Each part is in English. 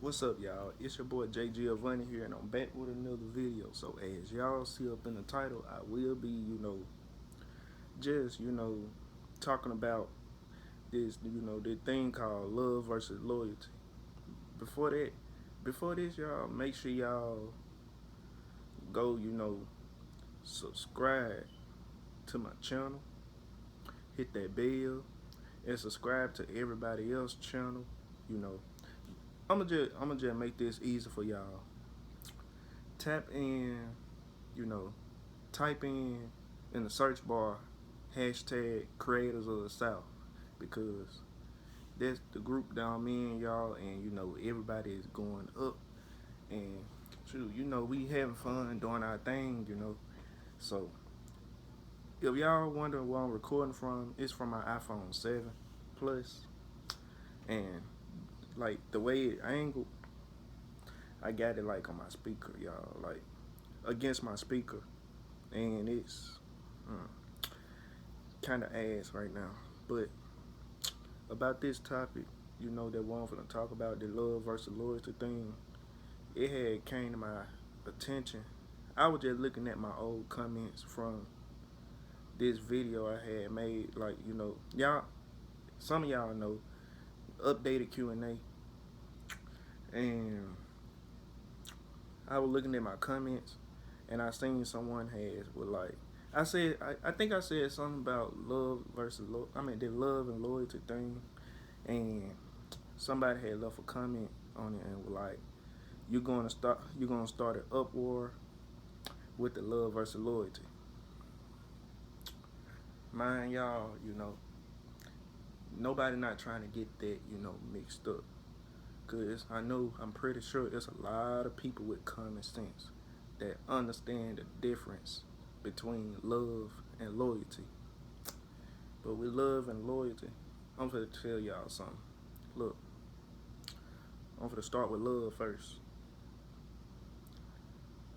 What's up, y'all? It's your boy J Giovanni here, and I'm back with another video. So, as y'all see up in the title, I will be, just, talking about this, the thing called love versus loyalty. Before that, before this, y'all, make sure y'all go, subscribe to my channel, hit that bell, and subscribe to everybody else's channel. You know, I'ma just make this easy for y'all. Tap in, you know, type in the search bar hashtag creators of the South, because that's the group that I'm in, y'all, and everybody is going up, and shoot, we having fun doing our thing. So if y'all wonder where I'm recording from, it's from my iPhone 7 Plus, and like the way it angled, I got it like on my speaker, y'all, like against my speaker, and it's kind of ass right now. But about this topic, that one for to talk about, the love versus loyalty thing, it had came to my attention. I was just looking at my old comments from this video I had made, like, y'all, some of y'all know, updated Q&A, and I was looking at my comments, and I seen someone has with like, I think I said something about love versus the love and loyalty thing, and somebody had left a comment on it and was like, you're gonna start an uproar with the love versus loyalty. Mind y'all, nobody not trying to get that, mixed up. Cause I'm pretty sure there's a lot of people with common sense that understand the difference between love and loyalty. But with love and loyalty, I'm gonna tell y'all something. Look, I'm gonna start with love first.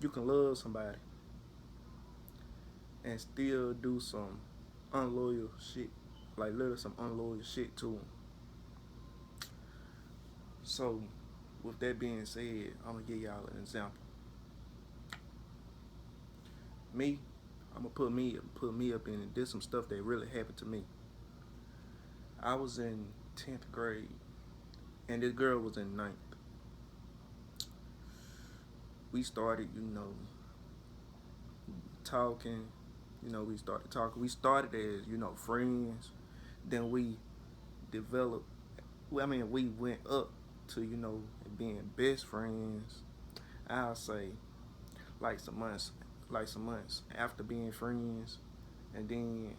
You can love somebody and still do some unloyal shit, like literally some unloyal shit to them. So, with that being said, I'm gonna give y'all an example. Me, I'm gonna put me up in it. There's some stuff that really happened to me. I was in 10th grade, and this girl was in 9th. We started, talking. We started talking. We started as, friends. Then we developed. We went up to, being best friends. I'll say, like some months after being friends, and then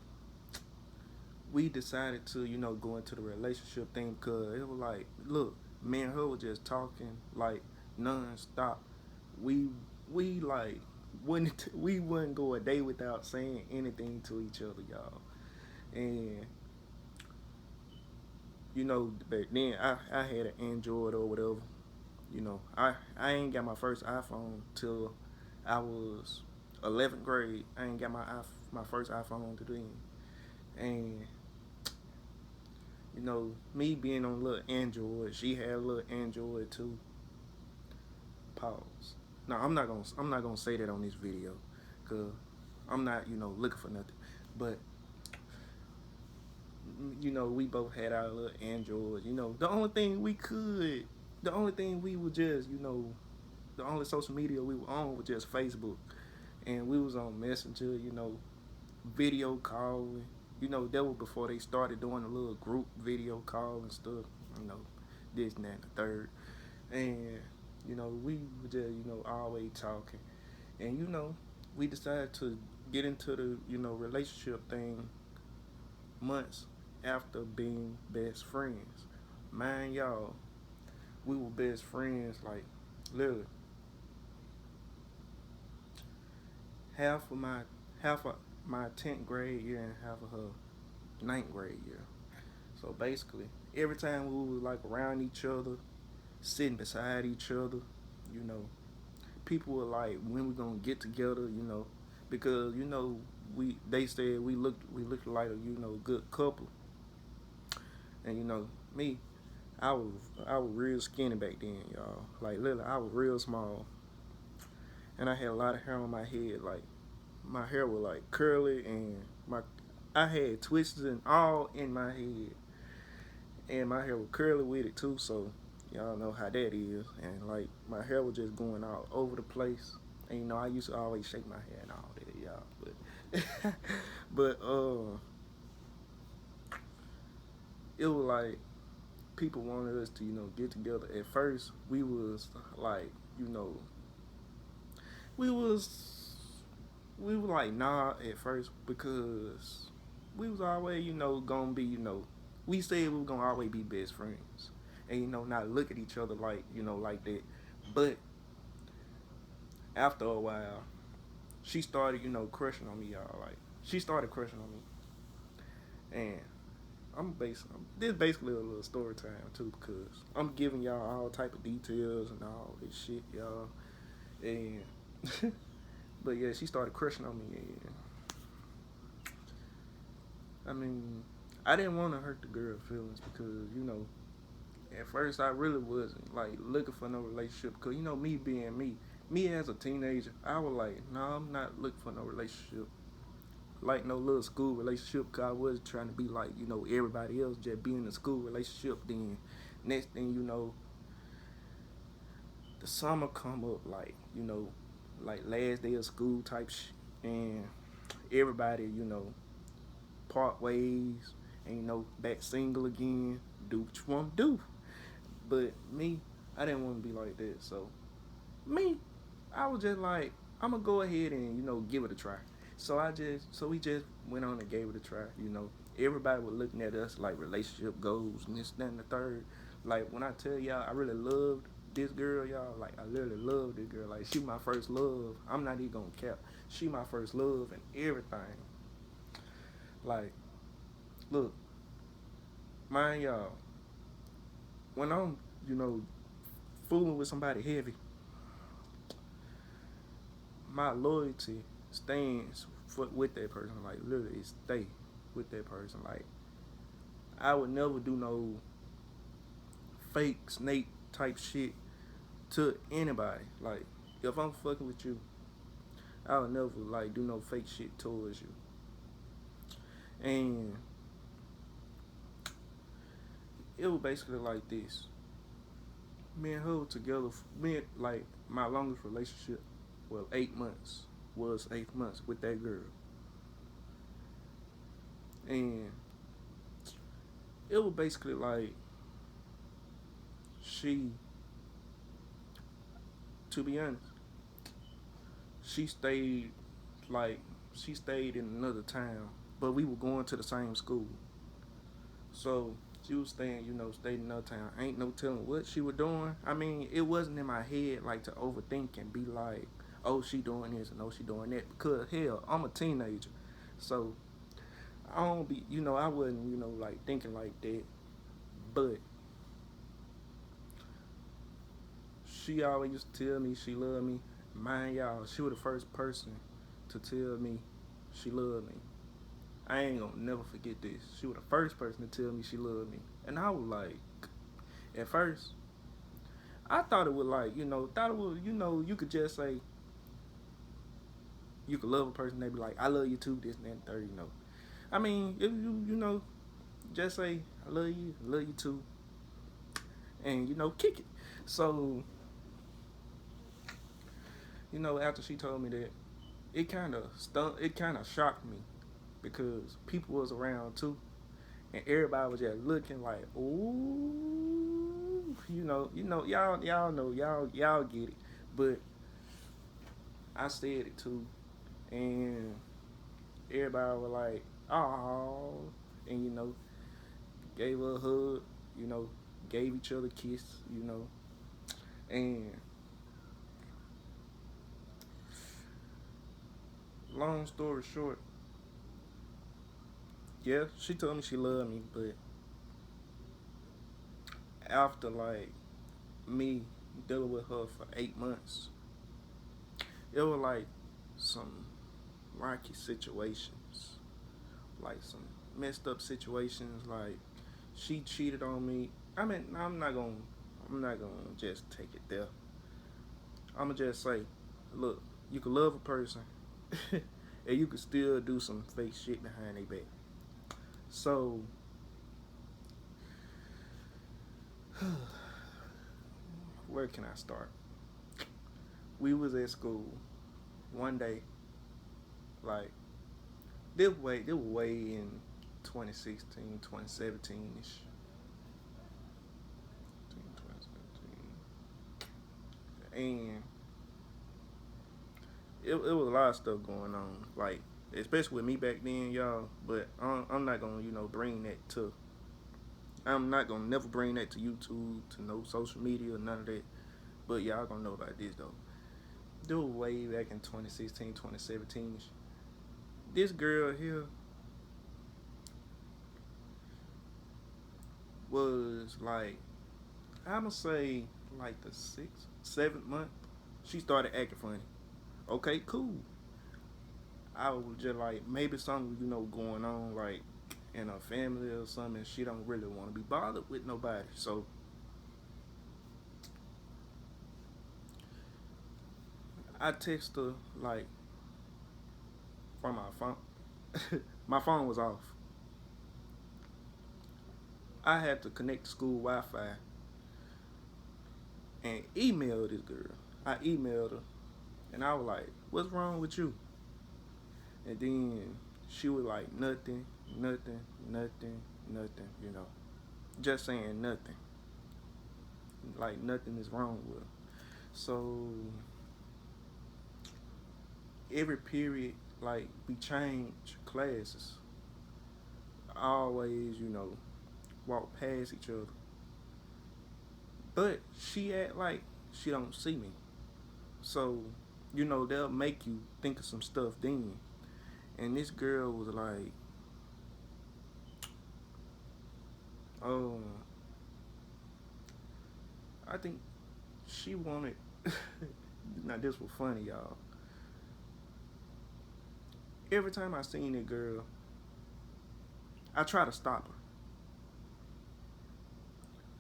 we decided to, go into the relationship thing, because it was like, look, me and her were just talking like non-stop. We like we wouldn't go a day without saying anything to each other, y'all. And back then I had an Android or whatever. I ain't got my first iPhone till I was 11th grade. I ain't got my first iPhone to then. And me being on a little Android, she had a little Android too. Pause. No, I'm not gonna say that on this video, cause I'm not looking for nothing. But we both had our little Androids. The only thing we would just the only social media we were on was just Facebook, and we was on Messenger. Video calling. That was before they started doing a little group video call and stuff. This and that and the third. And we were just always talking, and we decided to get into the relationship thing months after being best friends. Mind y'all, we were best friends like literally half of my half of my 10th grade year and half of her 9th grade year. So basically, every time we were like around each other, sitting beside each other, you know, people were like, when we gonna get together, because they said we looked like a good couple, and me, I was I was real skinny back then, y'all. Like literally, I was real small, and I had a lot of hair on my head. Like my hair was like curly, and my I had twists and all in my head, and my hair was curly with it too. So y'all know how that is. And like my hair was just going all over the place. And you know, I used to always shake my hair and all that, y'all. But it was like people wanted us to, you know, get together. At first, we was like, you know, we was we were like nah at first because we was always, you know, gonna be, you know, we said we were gonna always be best friends, and you know, not look at each other like, you know, like that. But after a while, she started, you know, crushing on me, y'all. Like she started crushing on me, and this basically a little story time too because I'm giving y'all all type of details and all this shit, y'all. And but yeah, she started crushing on me, and I mean, I didn't want to hurt the girl feelings because you know, at first I really wasn't like looking for no relationship because you know me being me, me as a teenager, I was like, no, I'm not looking for no relationship, like no little school relationship. Cause I was trying to be like you know everybody else, just be in a school relationship. Then next thing you know, the summer come up like you know, like last day of school type and everybody you know part ways and you know back single again. Do what you want to do. But me, I didn't want to be like that. So me, I was just like, I'm gonna go ahead and you know give it a try. So we just went on and gave it a try. You know, everybody was looking at us like relationship goals and this, that, and the third. Like when I tell y'all, I really loved this girl, y'all. Like I literally love this girl. Like she my first love. I'm not even gonna cap. She my first love and everything. Like, look, mind y'all, when I'm, you know, fooling with somebody heavy, my loyalty stands with that person. Like literally, stay with that person. Like I would never do no fake snake type shit to anybody. Like if I'm fucking with you, I would never like do no fake shit towards you. And it was basically like this. Me and her were together. Me like my longest relationship, well, 8 months was 8 months with that girl, and it was basically like she, to be honest, she stayed like she stayed in another town, but we were going to the same school. So she was staying, you know, stayed in another town. Ain't no telling what she was doing. I mean, it wasn't in my head like to overthink and be like, oh, she doing this and oh, she doing that. Because hell, I'm a teenager, so I don't be, you know, I wasn't, you know, like thinking like that. But she always used to tell me she loved me. Mind y'all, she was the first person to tell me she loved me. I ain't gonna never forget this. She was the first person to tell me she loved me. And I was like, at first, I thought it was like, you know, thought it was, you know, you could just say, you could love a person, they be like, I love you too, this and that and third, you know. I mean, if you know, just say, I love you too, and, you know, kick it. So, you know, after she told me that, it kind of shocked me because people was around too, and everybody was just looking like, ooh, y'all know, y'all get it. But I said it too, and everybody was like, oh, and you know, gave her a hug, you know, gave each other a kiss, you know, and long story short, yeah, she told me she loved me, but after like me dealing with her for 8 months, it was like some rocky situations, like some messed up situations. Like she cheated on me, I mean, I'm not gonna just take it there. I'm gonna just say, look, you can love a person, and you can still do some fake shit behind their back. So, where can I start? We was at school one day, like this was way in 2016, 2017 ish. And it was a lot of stuff going on, like especially with me back then, y'all. But I'm not gonna, bring that to. I'm not gonna never bring that to YouTube, to no social media, or none of that. But y'all gonna know about this though. This was way back in 2016, 2017. This girl here was like, I'ma say like the sixth, 7th month. She started acting funny. Okay, cool. I was just like, maybe something, going on, like in her family or something. She don't really want to be bothered with nobody. So I text her like from my phone. My phone was off. I had to connect to school Wi-Fi and email this girl. I emailed her and I was like, "What's wrong with you?" And then she was like, "Nothing, nothing, nothing, nothing." Just saying nothing. Like nothing is wrong with her. So every period, like we change classes. I always, walk past each other. But she act like she don't see me. So, they'll make you think of some stuff then. And this girl was like, oh, I think she wanted. Now, this was funny, y'all. Every time I seen that girl, I try to stop her.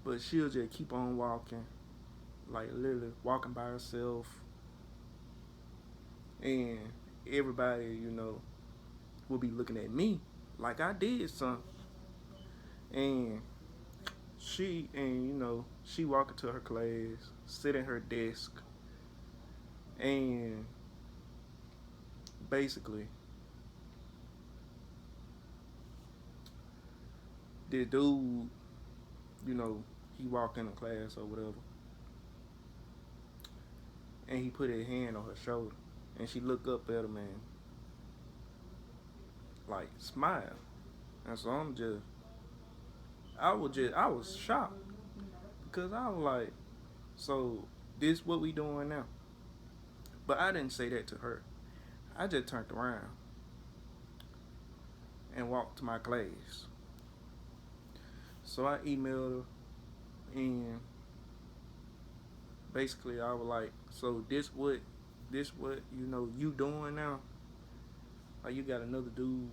But she'll just keep on walking, like literally walking by herself. And everybody, will be looking at me like I did something. And she walk into her class, sit at her desk, and basically the dude, he walked in the class or whatever, and he put his hand on her shoulder, and she looked up at him and like smile. And so I was shocked because I was like, so this what we doing now? But I didn't say that to her. I just turned around and walked to my class. So I emailed her and basically I was like, so this what you doing now? Like you got another dude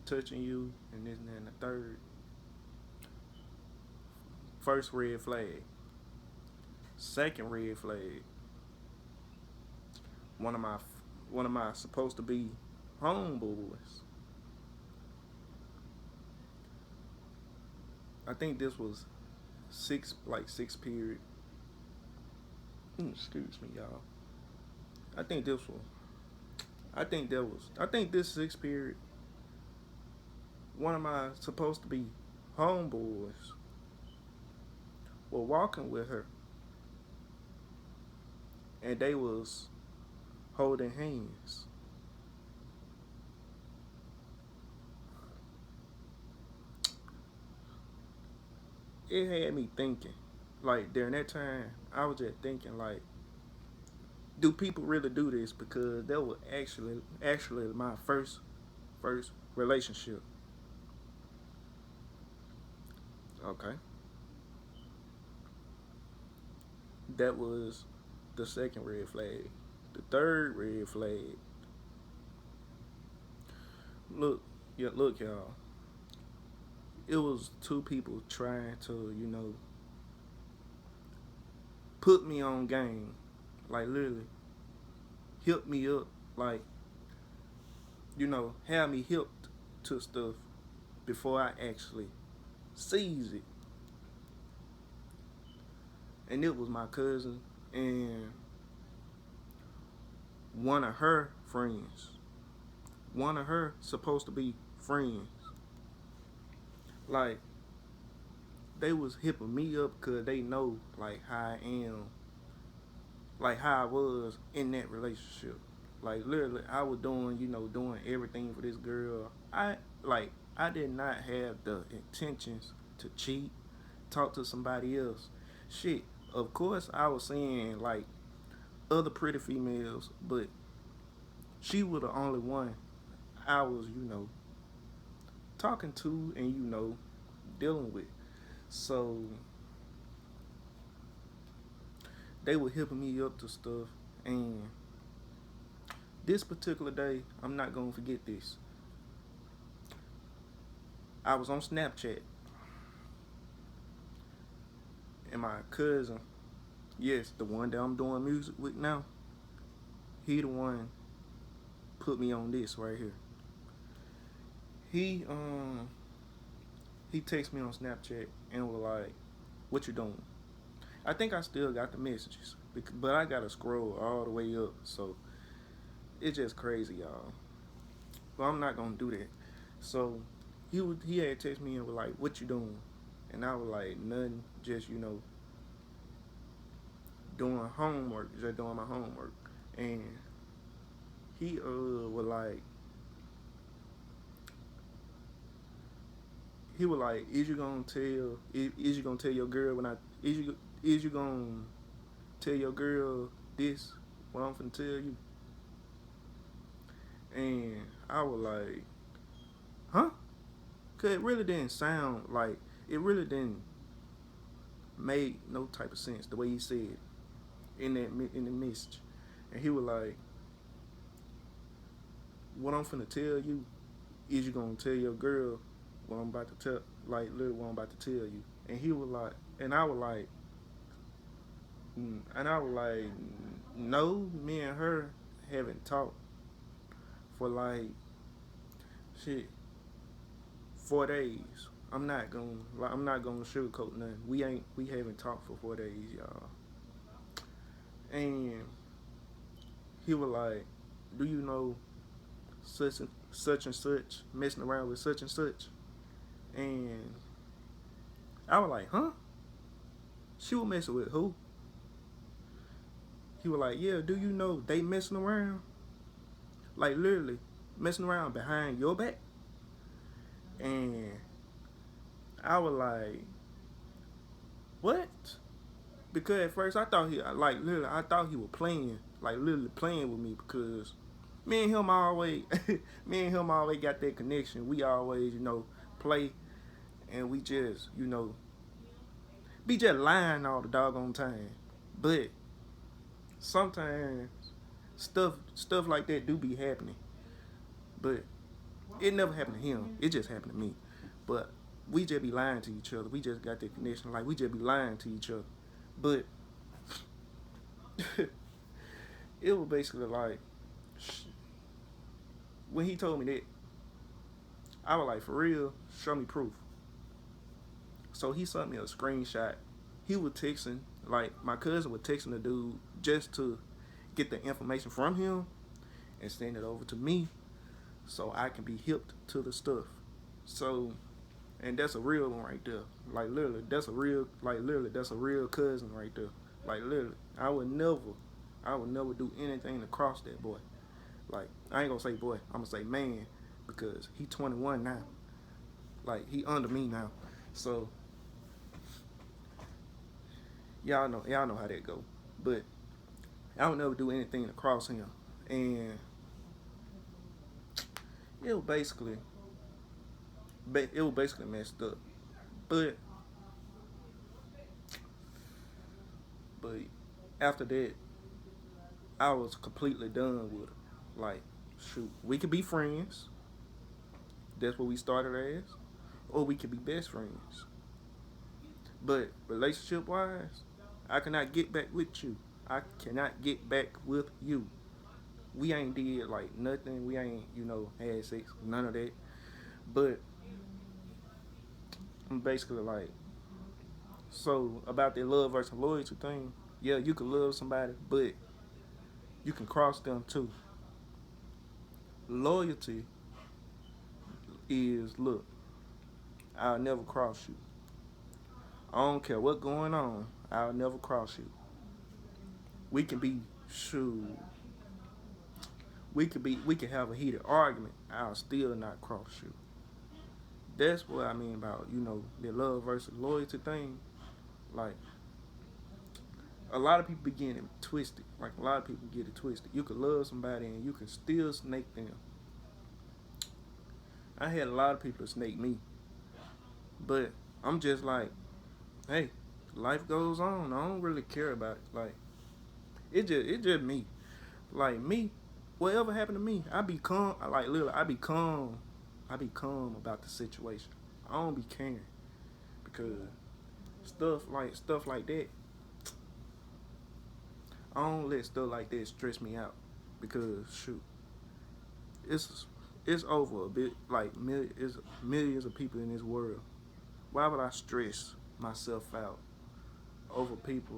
touching you and this and that and the third. First red flag. Second red flag. One of my supposed to be homeboys. I think this was sixth period. Excuse me, y'all. I think this was. I think this sixth period. One of my supposed to be homeboys were walking with her, and they was holding hands. It had me thinking, like during that time, I was just thinking, like, do people really do this? Because that was actually my first relationship. Okay, that was the second red flag. The third red flag. Look, yeah, look, y'all. it was two people trying to, put me on game, like literally hip me up, like have me hipped to stuff before I actually seize it. And it was my cousin and one of her friends, one of her supposed to be friends. Like they was hipping me up because they know like how I am, like how I was in that relationship. Like literally, I was doing, doing everything for this girl. I did not have the intentions to cheat, talk to somebody else. Shit, of course I was seeing like other pretty females, but she was the only one I was, talking to and dealing with. So they were hipping me up to stuff, and this particular day, I'm not gonna forget this. I was on Snapchat, and my cousin, yes, the one that I'm doing music with now, he the one put me on this right here. He he texted me on Snapchat and was like, "What you doing?" I think I still got the messages, but I gotta scroll all the way up, so it's just crazy, y'all. But I'm not gonna do that. So he had texted me and was like, "What you doing?" And I was like, "Nothing, just doing homework, just doing my homework." And he was like, "Is you gonna tell? Is you gonna tell your girl when I? Is you gonna tell your girl this? What I'm finna tell you?" And I was like, "Huh?" Cause it really didn't sound like it really didn't make no type of sense the way he said in the message. And he was like, "What I'm finna tell you is you gonna tell your girl what I'm about to tell, like literally what I'm about to tell you." And he was like, and I was like, "No, me and her haven't talked for like shit 4 days. I'm not gonna sugarcoat nothing. We haven't talked for 4 days, y'all." And he was like, "Do you know such and such messing around with such and such?" And I was like, "Huh?" She was messing with who? He was like, "Yeah, do you know they messing around? Like literally messing around behind your back?" And I was like, "What?" Because at first I thought I thought he was playing, like literally playing with me, because me and him always me and him always got that connection. We always, play, and we just, be just lying all the doggone time. But sometimes stuff like that do be happening. But it never happened to him. It just happened to me. But we just be lying to each other. We just got that connection. Like we just be lying to each other. But it was basically like when he told me that, I was like, "For real, show me proof." So he sent me a screenshot. He was texting, like my cousin was texting the dude just to get the information from him and send it over to me so I can be hipped to the stuff. So, and that's a real one right there. Like literally, that's a real cousin right there. Like literally, I would never do anything to cross that boy. Like I ain't gonna say boy, I'm gonna say man, because he 21 now. Like he under me now. So y'all know how that go. But I would never do anything to cross him. And it was basically messed up. But but after that, I was completely done with her. Like, shoot, we could be friends. That's what we started as. or we can be best friends. But relationship wise, I cannot get back with you. I cannot get back with you. We ain't did like nothing. We ain't, had sex, none of that. But I'm basically like, so about the love versus loyalty thing, yeah, you can love somebody, but you can cross them too. Loyalty is, look, I'll never cross you. I don't care what's going on. I'll never cross you. We can be, shoot, we can have a heated argument. I'll still not cross you. That's what I mean about, the love versus loyalty thing. Like, a lot of people be getting it twisted. Like, a lot of people get it twisted. You could love somebody and you can still snake them. I had a lot of people snake me. But I'm just like, hey, life goes on. I don't really care about it. Like, it just me. Like me, whatever happened to me, I be calm. Like literally, I be calm. I be calm about the situation. I don't be caring because stuff like that. I don't let stuff like that stress me out because shoot, it's it's over a bit. Like it's millions of people in this world. Why would I stress myself out over people